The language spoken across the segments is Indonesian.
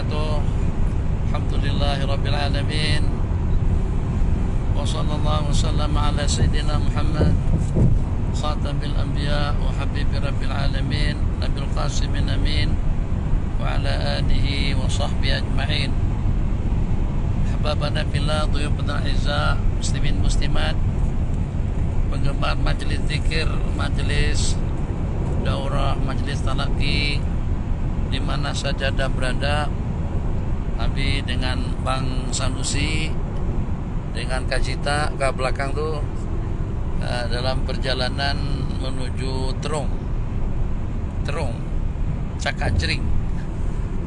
wabarakatuh. Alhamdulillahirabbil alamin. Wa sallallahu wasallam ala sayyidina Muhammad khatamil anbiya wa habibi rabbil alamin nabil qasimin amin wa ala alihi wa sahbihi ajma'in. Ahbabana fillah, dhuyufana izza, muslimin muslimat, penggemar majelis zikir, majelis daurah, majelis talaqi di mana saja Anda berada. Nabi dengan Bang Sanusi dengan Kajita ke belakang tuh dalam perjalanan menuju Terong Cakajring.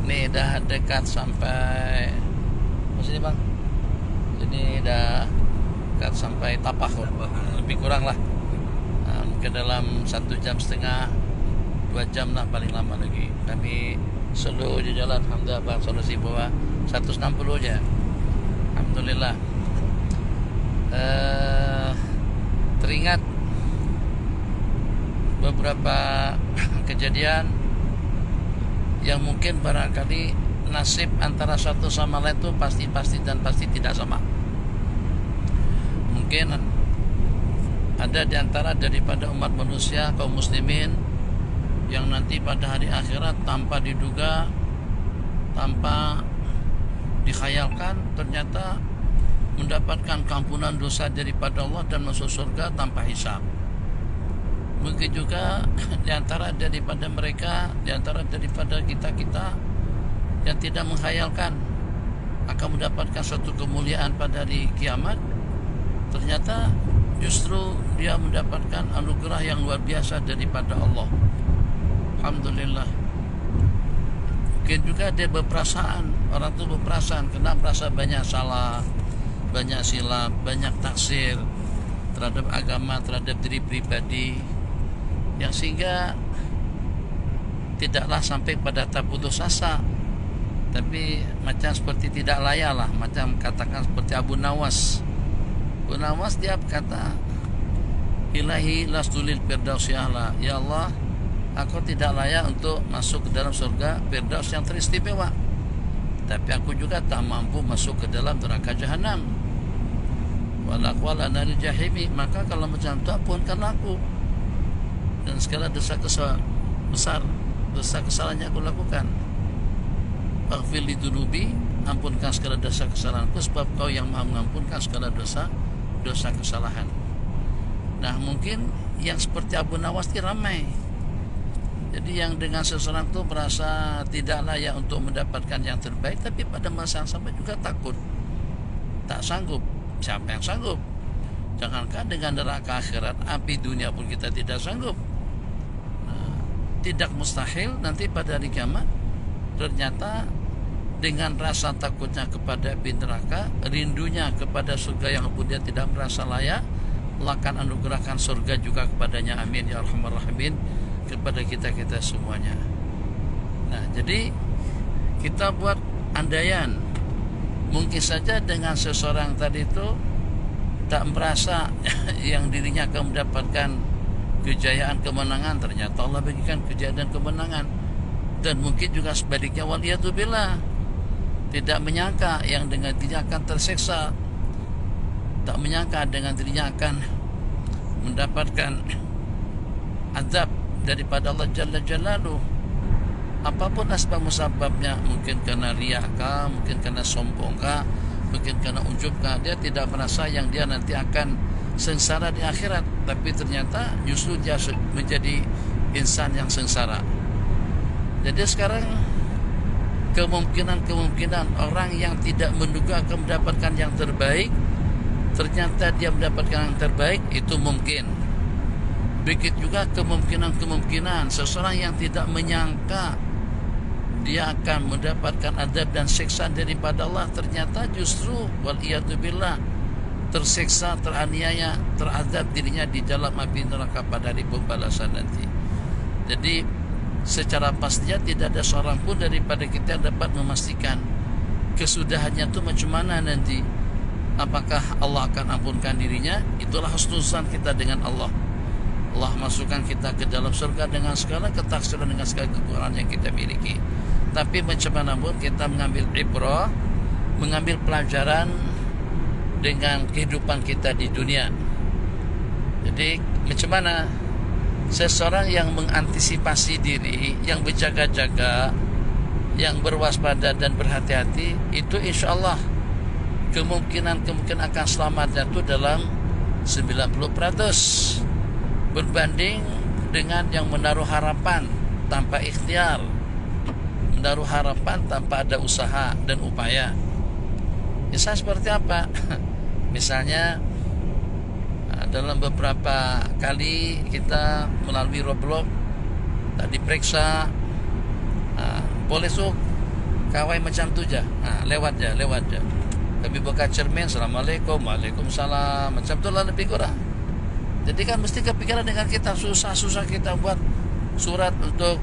Ini dah dekat sampai sini Bang. Ini dah dekat sampai Tapah, lebih kurang lah. Ke dalam 1 jam setengah 2 jam lah paling lama lagi. Kami slow je jalan. Alhamdulillah Bang Solusi bawa 160 aja. Alhamdulillah. Teringat beberapa kejadian yang mungkin barangkali nasib antara satu sama lain itu pasti dan pasti tidak sama. Mungkin ada di antara daripada umat manusia, kaum muslimin, yang nanti pada hari akhirat tanpa diduga, tanpa dikhayalkan, ternyata mendapatkan keampunan dosa daripada Allah dan masuk surga tanpa hisab. Mungkin juga di antara daripada mereka, di antara daripada kita yang tidak menghayalkan akan mendapatkan suatu kemuliaan pada hari kiamat, ternyata justru dia mendapatkan anugerah yang luar biasa daripada Allah. Alhamdulillah. Mungkin juga dia berperasaan, orang itu berperasaan kena merasa banyak salah, banyak silap, banyak taksir terhadap agama, terhadap diri pribadi, yang sehingga tidaklah sampai pada tahap putus asa, tapi macam seperti tidak layak lah, macam katakan seperti Abu Nawas. Abu Nawas dia berkata, Ilahi lastulil firdaus ya'la, ya Allah, aku tidak layak untuk masuk ke dalam surga Firdaus yang teristimewa, tapi aku juga tak mampu masuk ke dalam neraka jahanam. Walaqwal anaril jahimi, maka kalau macam itu ampunkanlah aku dan segala dosa besar, dosa kesalahan yang aku lakukan. Faghfir li dzunubi, ampunkan segala dosa kesalahanku, sebab Kau yang Maha mengampunkan segala dosa kesalahan. Nah, mungkin yang seperti Abu Nawas ini ramai. Jadi yang dengan seseorang itu merasa tidak layak untuk mendapatkan yang terbaik, tapi pada masa yang sama juga takut, tak sanggup. Siapa yang sanggup? Jangankan dengan neraka akhirat, api dunia pun kita tidak sanggup. Nah, tidak mustahil nanti pada hari kiamat ternyata dengan rasa takutnya kepada api neraka, rindunya kepada surga yang pun dia tidak merasa layak, Allah akan anugerahkan surga juga kepadanya. Amin ya arhamar rahimin, kepada kita semuanya. Nah, jadi kita buat andaian, mungkin saja dengan seseorang tadi itu tak merasa yang dirinya akan mendapatkan kejayaan, kemenangan, ternyata Allah bagikan kejayaan dan kemenangan. Dan mungkin juga sebaliknya, waliyadzubillah, tidak menyangka yang dengan dirinya akan tersiksa, tak menyangka dengan dirinya akan mendapatkan azab daripada Allah Jalla Jalaluh. Apapun asbab musababnya, mungkin karena riakah, mungkin karena sombongkah, mungkin karena ujubkah, dia tidak merasa yang dia nanti akan sengsara di akhirat, tapi ternyata justru dia menjadi insan yang sengsara. Jadi sekarang kemungkinan orang yang tidak menduga akan mendapatkan yang terbaik, ternyata dia mendapatkan yang terbaik, itu mungkin. Begitu juga kemungkinan seseorang yang tidak menyangka dia akan mendapatkan adab dan siksa daripada Allah, ternyata justru waliyadzubillah tersiksa, teraniaya, terazab dirinya di dalam api neraka pada hari pembalasan nanti. Jadi secara pastinya tidak ada seorang pun daripada kita yang dapat memastikan kesudahannya itu macam mana nanti. Apakah Allah akan ampunkan dirinya? Itulah husnuzan kita dengan Allah. Allah masukkan kita ke dalam surga dengan segala ketaksiran, dengan segala kekurangan yang kita miliki. Tapi macam mana pun kita mengambil ibrah, mengambil pelajaran dengan kehidupan kita di dunia. Jadi macam mana seseorang yang mengantisipasi diri, yang berjaga-jaga, yang berwaspada dan berhati-hati, itu insya Allah kemungkinan akan selamatnya itu dalam 90%, berbanding dengan yang menaruh harapan tanpa ikhtiar, menaruh harapan tanpa ada usaha dan upaya. Misal seperti apa? Misalnya dalam beberapa kali kita melalui roadblock, tak diperiksa, boleh kawai macam tu je, lewat je. Tapi buka cermin, Assalamualaikum, Waalaikumsalam, macam tu lah lebih kurang. Jadi kan mesti kepikiran dengan kita, susah kita buat surat untuk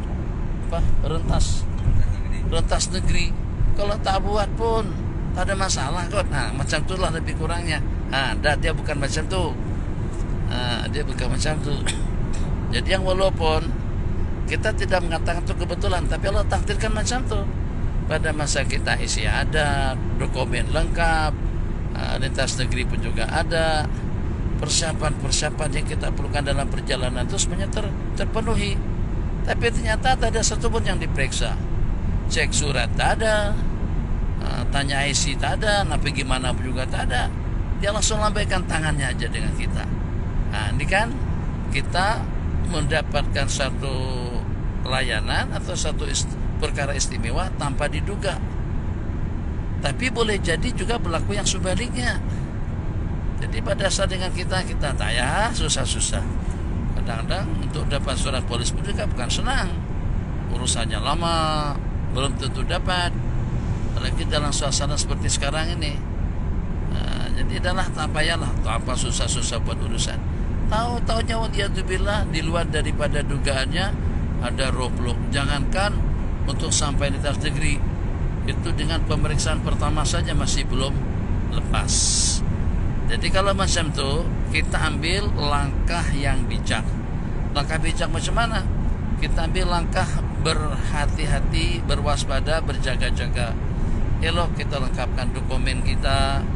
rentas negeri. Kalau tak buat pun tak ada masalah kot. Macam tu lah lebih kurangnya. Dia bukan macam tu. Dia bukan macam tu. Jadi yang walaupun kita tidak mengatakan itu kebetulan, tapi Allah takdirkan macam tu. Pada masa kita isi ada, dokumen lengkap, lintas negeri pun juga ada, persiapan yang kita perlukan dalam perjalanan itu sebenarnya terpenuhi. Tapi ternyata tak ada satu pun yang diperiksa. Cek surat tak ada, tanya IC tak ada, pergi mana pun juga tak ada. Dia langsung lambaikan tangannya aja dengan kita. Ini kan kita mendapatkan satu layanan atau satu perkara istimewa tanpa diduga. Tapi boleh jadi juga berlaku yang sebaliknya. Jadi pada saat dengan kita tanya susah-susah. Kadang-kadang untuk dapat surat polis pun juga bukan senang. Urusannya lama, belum tentu dapat. Apalagi dalam suasana seperti sekarang ini. Jadi adalah tak payahlah, apa susah-susah buat urusan. Tahu-tahunya waliyadzubillah di luar daripada dugaannya ada roadblock. Jangankan untuk sampai di lintas negeri, itu dengan pemeriksaan pertama saja masih belum lepas. Jadi kalau macam tu, kita ambil langkah yang bijak. Langkah bijak macam mana? Kita ambil langkah berhati-hati, berwaspada, berjaga-jaga. Elok kita lengkapkan dokumen kita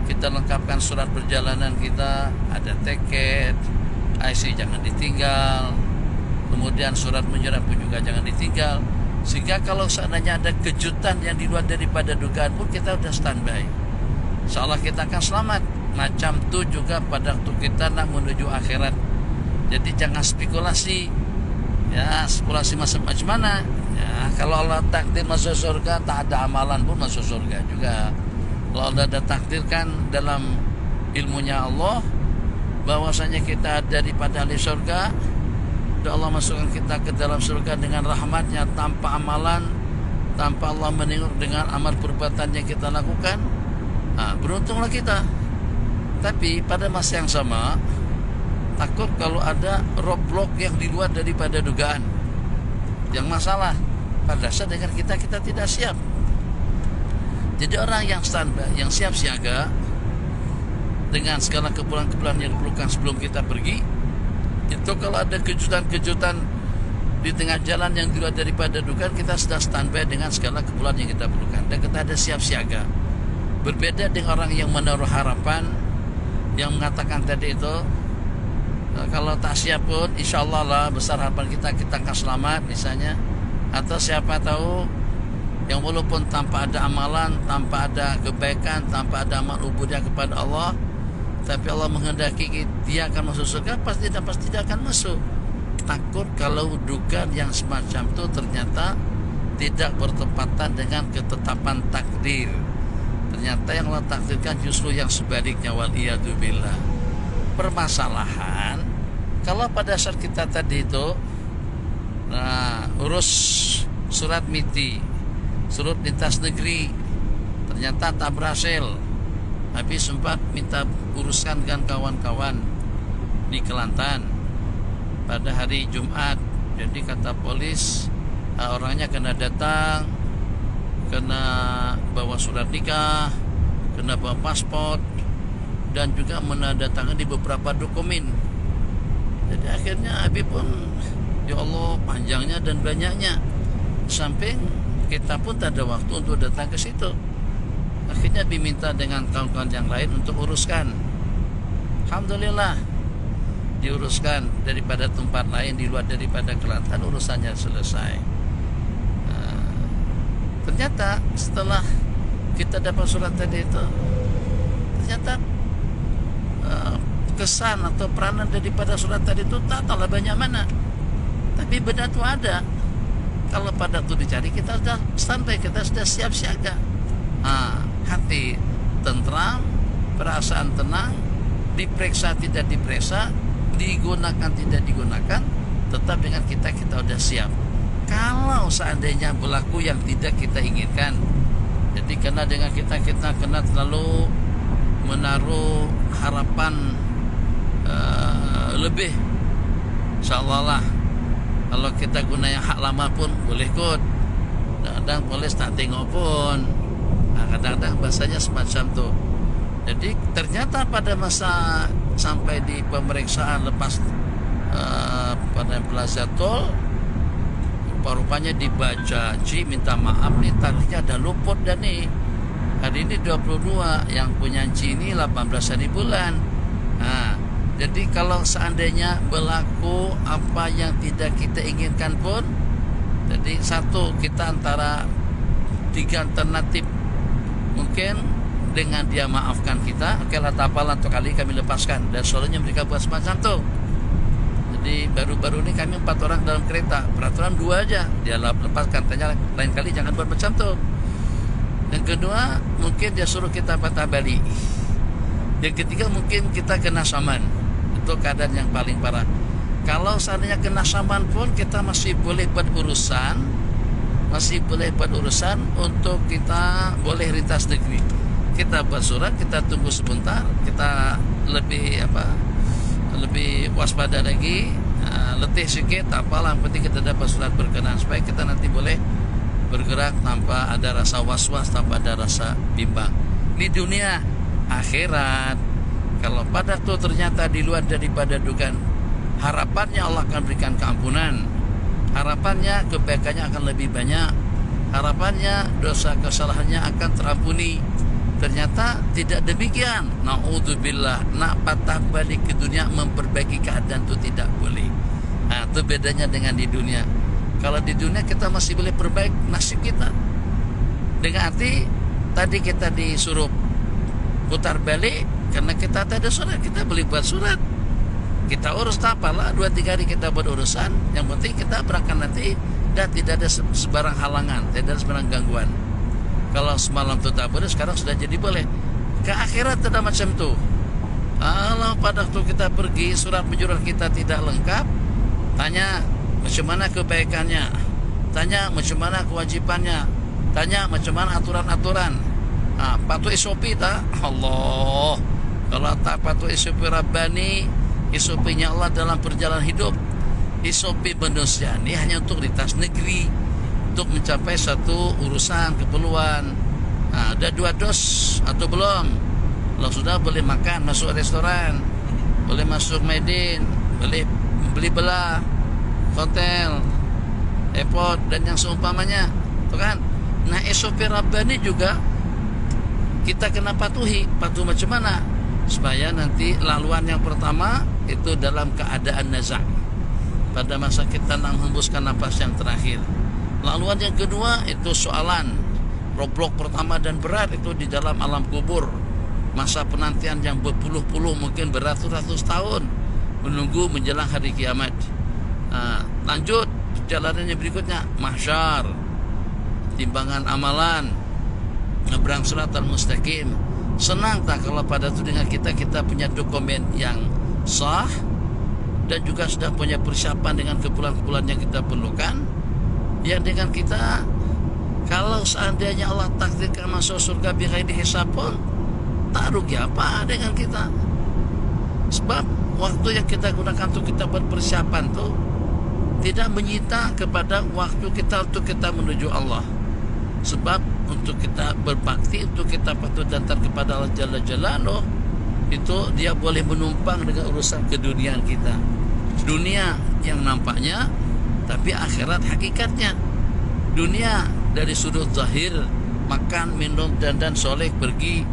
lengkapkan surat perjalanan kita, ada tiket, IC jangan ditinggal, kemudian surat menyerah pun juga jangan ditinggal. Sehingga kalau seandainya ada kejutan yang di luar daripada dugaan pun kita sudah standby. InsyaAllah kita akan selamat. Macam tu juga pada waktu kita nak menuju akhirat. Jadi jangan spekulasi. Ya, spekulasi macam mana? Ya, kalau Allah takdir masuk surga, tak ada amalan pun masuk surga juga. Kalau Allah dah takdirkan dalam ilmunya Allah bahwasanya kita daripada ahli surga, dan Allah masukkan kita ke dalam surga dengan rahmatnya tanpa amalan, tanpa Allah menengok dengan amal perbuatan yang kita lakukan, beruntunglah kita. Tapi pada masa yang sama, takut kalau ada roadblock yang di luar daripada dugaan. Yang masalah pada saat dengan kita tidak siap. Jadi orang yang standby, yang siap siaga dengan segala keperluan-keperluan yang diperlukan sebelum kita pergi, itu kalau ada kejutan-kejutan di tengah jalan yang di luar daripada dugaan, kita sudah standby dengan segala keperluan yang kita perlukan dan kita ada siap siaga. Berbeda dengan orang yang menaruh harapan, yang mengatakan tadi itu, kalau tak siap pun insyaAllah lah besar harapan kita akan selamat misalnya. Atau siapa tahu yang walaupun tanpa ada amalan, tanpa ada kebaikan, tanpa ada amal ubudiyah kepada Allah, tapi Allah menghendaki dia akan masuk surga, pasti tidak akan masuk. Takut kalau dugaan yang semacam itu ternyata tidak bertepatan dengan ketetapan takdir. Ternyata yang Allah takdirkan justru yang sebaliknya, waliyadzubillah. Permasalahan kalau pada saat kita tadi itu urus surat MITI, surat lintas negeri, ternyata tak berhasil. Tapi sempat minta uruskan dengan kawan-kawan di Kelantan pada hari Jumat. Jadi kata polis, orangnya kena datang, kena bawa surat nikah, kena bawa paspor, dan juga menandatangani beberapa dokumen. Jadi akhirnya Habib pun, ya Allah, panjangnya dan banyaknya. Samping kita pun tak ada waktu untuk datang ke situ. Akhirnya diminta dengan kawan-kawan yang lain untuk uruskan. Alhamdulillah diuruskan daripada tempat lain di luar daripada Kelantan, urusannya selesai. Ternyata setelah kita dapat surat tadi itu, ternyata kesan atau peranan daripada surat tadi itu tak tahu banyak mana, tapi benda itu ada. Kalau pada itu dicari, kita sudah standby, kita sudah siap siaga. Hati tentram, perasaan tenang, diperiksa tidak diperiksa, digunakan tidak digunakan, tetap dengan kita sudah siap. Kalau seandainya berlaku yang tidak kita inginkan, jadi karena dengan kita kena terlalu menaruh harapan lebih, insyaallah lah. Kalau kita guna yang hak lama pun boleh kot, kadang-kadang boleh tak tengok pun, kadang-kadang bahasanya semacam tu. Jadi ternyata pada masa sampai di pemeriksaan lepas pada pelajar tol, rupa-rupanya dibaca, minta maaf nih, tadinya ada luput dan nih hari ini 22, yang punya ini 18 hari bulan. Jadi kalau seandainya berlaku apa yang tidak kita inginkan pun, jadi satu, kita antara 3 alternatif. Mungkin dengan dia maafkan kita, oke lah tak apalah, untuk kali kami lepaskan, dan selalunya mereka buat semacam tu. Jadi baru-baru ini kami 4 orang dalam kereta, peraturan 2 aja, dia lepaskan, tanya lain kali jangan buat macam tu. Yang kedua, mungkin dia suruh kita patah balik. Yang ketiga, mungkin kita kena saman. Itu keadaan yang paling parah. Kalau seandainya kena saman pun, kita masih boleh buat urusan, untuk kita boleh lintas negeri. Kita buat surat, kita tunggu sebentar, kita lebih waspada lagi, letih sikit, tak apalah, yang penting kita dapat surat berkenan supaya kita nanti boleh bergerak tanpa ada rasa was-was, tanpa ada rasa bimbang. Ini dunia. Akhirat, kalau pada itu ternyata di luar daripada dugaan, harapannya Allah akan berikan keampunan, harapannya kebaikannya akan lebih banyak, harapannya dosa kesalahannya akan terampuni. Ternyata tidak demikian. Na'udzubillah, nak patah balik ke dunia memperbaiki keadaan itu tidak boleh. Itu bedanya dengan di dunia. Kalau di dunia kita masih boleh perbaik nasib kita. Dengan arti tadi kita disuruh putar balik karena kita tak ada surat, kita boleh buat surat, kita urus tak apalah, 2-3 hari kita buat urusan. Yang penting kita berangkat nanti dan tidak ada sebarang halangan, tidak ada sebarang gangguan. Kalau semalam itu tak boleh, sekarang sudah jadi boleh. Ke akhirat tidak macam tu. Kalau pada waktu kita pergi surat menyurat kita tidak lengkap, tanya macam mana kebaikannya, tanya macam mana kewajibannya, tanya macam mana aturan-aturan. Patuh SOP tak? Allah, kalau tak patuh SOP Rabbani, SOP-nya Allah dalam perjalanan hidup, SOP manusia ini hanya untuk lintas negeri, untuk mencapai satu urusan keperluan. Ada 2 dos atau belum? Kalau sudah boleh makan, masuk restoran, boleh masuk Medin, boleh beli belah, hotel, airport dan yang seumpamanya, tuh kan? Nah, SOP Rabbani juga kita kena patuhi. Patuh macam mana? Supaya nanti laluan yang pertama itu dalam keadaan nazak, pada masa kita nak hembuskan nafas yang terakhir. Laluan yang kedua itu soalan, roblok pertama dan berat itu di dalam alam kubur, masa penantian yang berpuluh-puluh, mungkin beratus-ratus tahun menunggu menjelang hari kiamat. Lanjut jalanannya berikutnya, mahsyar, timbangan amalan, ngebrang siratal mustaqim. Senang tak kalau pada itu dengan kita punya dokumen yang sah dan juga sudah punya persiapan dengan keperluan-keperluan yang kita perlukan, yang dengan kita kalau seandainya Allah takdirkan masuk surga bighairi hisab pun tak rugi apa dengan kita. Sebab waktu yang kita gunakan untuk kita buat persiapan tu tidak menyita kepada waktu kita untuk kita menuju Allah. Sebab untuk kita berbakti, untuk kita patuh dan taat kepada Allah Jalla Jalaluh, itu dia boleh menumpang dengan urusan keduniaan kita. Dunia yang nampaknya, tapi akhirat hakikatnya. Dunia dari sudut zahir, makan, minum, dan soleh, pergi,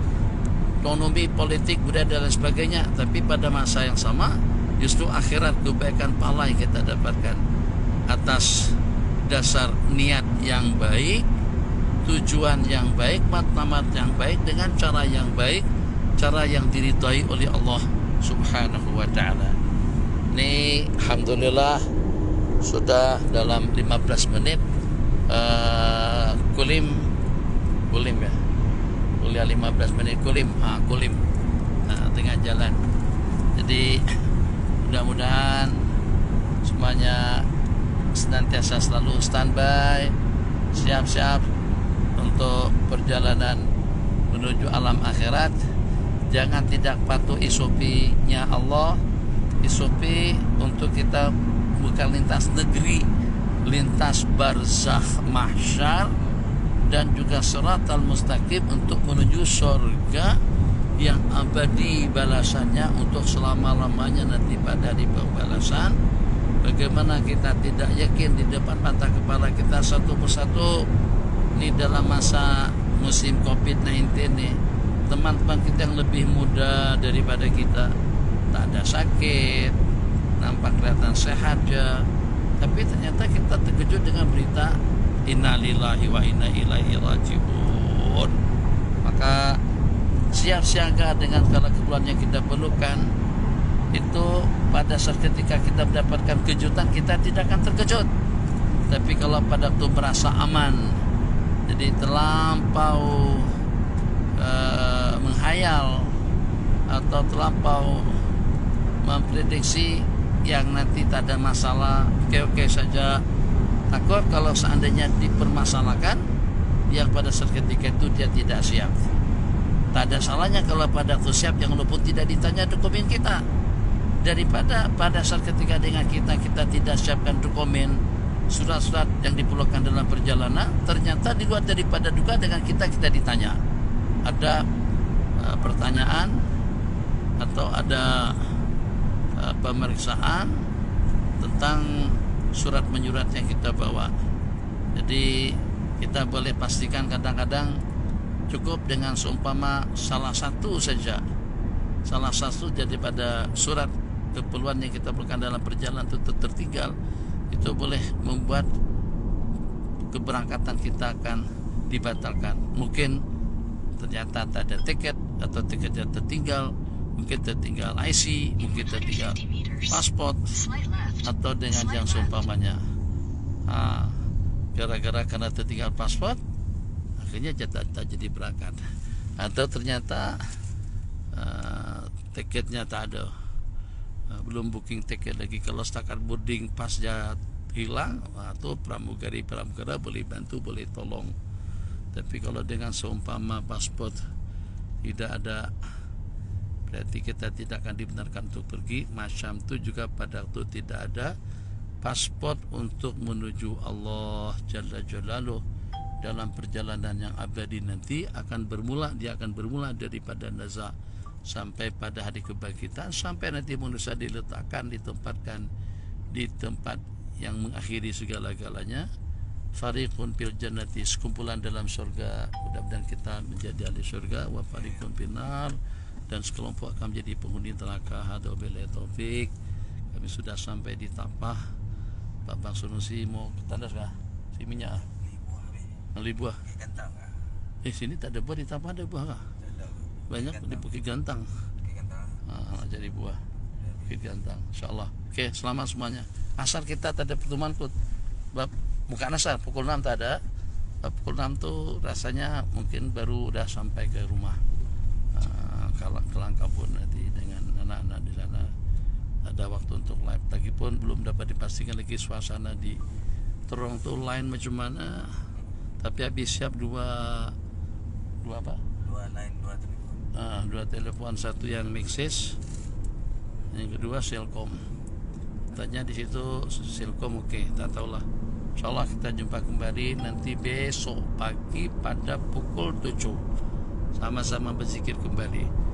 ekonomi, politik, budaya dan lain sebagainya. Tapi pada masa yang sama justru akhirat, kebaikan pahala yang kita dapatkan atas dasar niat yang baik, tujuan yang baik, matlamat yang baik, dengan cara yang baik, cara yang diridhai oleh Allah Subhanahu wa ta'ala. Ini alhamdulillah sudah dalam 15 menit kulim ya, kuliah 15 menit kulim tengah jalan. Jadi mudah-mudahan semuanya senantiasa selalu standby, siap-siap untuk perjalanan menuju alam akhirat. Jangan tidak patuh SOP-nya Allah. SOP untuk kita bukan lintas negeri, lintas barzakh mahsyar, dan juga siratal mustaqim untuk menuju surga yang abadi balasannya untuk selama-lamanya nanti pada hari pembalasan. Bagaimana kita tidak yakin di depan mata kepala kita satu persatu. Ini dalam masa musim COVID-19 nih, teman-teman kita yang lebih muda daripada kita tak ada sakit, nampak kelihatan sehat aja, tapi ternyata kita terkejut dengan berita innalillahi wa inna ilaihi rajiun. Maka siap siaga dengan segala keperluan yang kita perlukan. Itu pada saat ketika kita mendapatkan kejutan, kita tidak akan terkejut. Tapi kalau pada waktu merasa aman, jadi terlampau menghayal atau terlampau memprediksi yang nanti tak ada masalah, oke saja, takut kalau seandainya dipermasalahkan, yang pada saat ketika itu dia tidak siap. Tak ada salahnya kalau pada waktu siap, yang walaupun tidak ditanya dokumen kita, daripada pada saat ketika dengan kita tidak siapkan dokumen, surat-surat yang diperlukan dalam perjalanan, ternyata di luar daripada duga dengan kita ditanya, ada pertanyaan atau ada pemeriksaan tentang surat menyurat yang kita bawa. Jadi kita boleh pastikan kadang-kadang cukup dengan seumpama salah satu daripada surat keperluan yang kita perlukan dalam perjalanan itu tertinggal, itu boleh membuat keberangkatan kita akan dibatalkan. Mungkin ternyata tak ada tiket, atau tiketnya tertinggal, mungkin tertinggal IC, mungkin tertinggal paspor, atau dengan yang seumpamanya. Gara-gara karena tertinggal paspor, akhirnya tak jadi berangkat, atau ternyata tiketnya tak ada, belum booking tiket lagi. Kalau setakat boarding pasnya hilang, atau pramugara boleh bantu, boleh tolong. Tapi kalau dengan seumpama paspor tidak ada, berarti kita tidak akan dibenarkan untuk pergi. Macam itu juga pada waktu tidak ada paspor untuk menuju Allah Jalla Jalaluh dalam perjalanan yang abadi nanti dia akan bermula daripada nazar sampai pada hari kebangkitan, sampai nanti manusia ditempatkan di tempat yang mengakhiri segala-galanya. Fariqun fil jannati, sekumpulan dalam surga, mudah-mudahan kita menjadi ahli surga. Wa fariqun fil nar, dan sekelompok akan menjadi penghuni neraka. Hada billahi taufik. Kami sudah sampai di Tapah. Pak Bang Sunusi mau ke tandas kah? Si minyak beli buah. Sini tak ada buah, di Tapah ada buah kah? Banyak di Bukit Gantang. Jadi buah Bukit Gantang, insyaallah. Oke, selamat semuanya. Asar kita tak ada pertemuan pun. Bukan asar, pukul 6 tak ada. Pukul 6 tuh rasanya mungkin baru udah sampai ke rumah. Kalau ke Langkabun nanti dengan anak-anak di sana ada waktu untuk live. Lagipun belum dapat dipastikan lagi suasana di Terong tuh lain macam mana. Tapi habis siap dua telepon, satu yang Maxis, yang kedua Selkom. Tanya di situ Selkom, oke, tak tahulah. Insyaallah kita jumpa kembali nanti besok pagi pada pukul 7. Sama-sama berzikir kembali.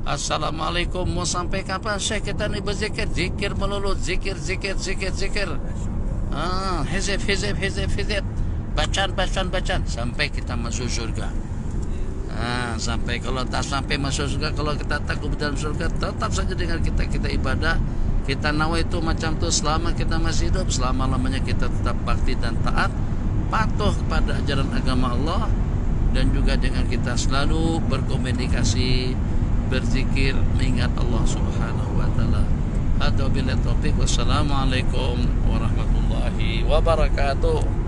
Assalamualaikum. Mau sampai kapan Syekh kita nih berzikir? Zikir melulu, zikir. Hizib. bacaan sampai kita masuk surga. Sampai kalau tak sampai masuk surga, kalau kita takut dalam surga, tetap saja dengan kita ibadah, kita nawaitu macam tu selama kita masih hidup, selama-lamanya kita tetap bakti dan taat, patuh kepada ajaran agama Allah, dan juga dengan kita selalu berkomunikasi, berzikir, mengingat Allah Subhanahu wa taala. Hada billahi taufiq, wassalamualaikum warahmatullahi wabarakatuh.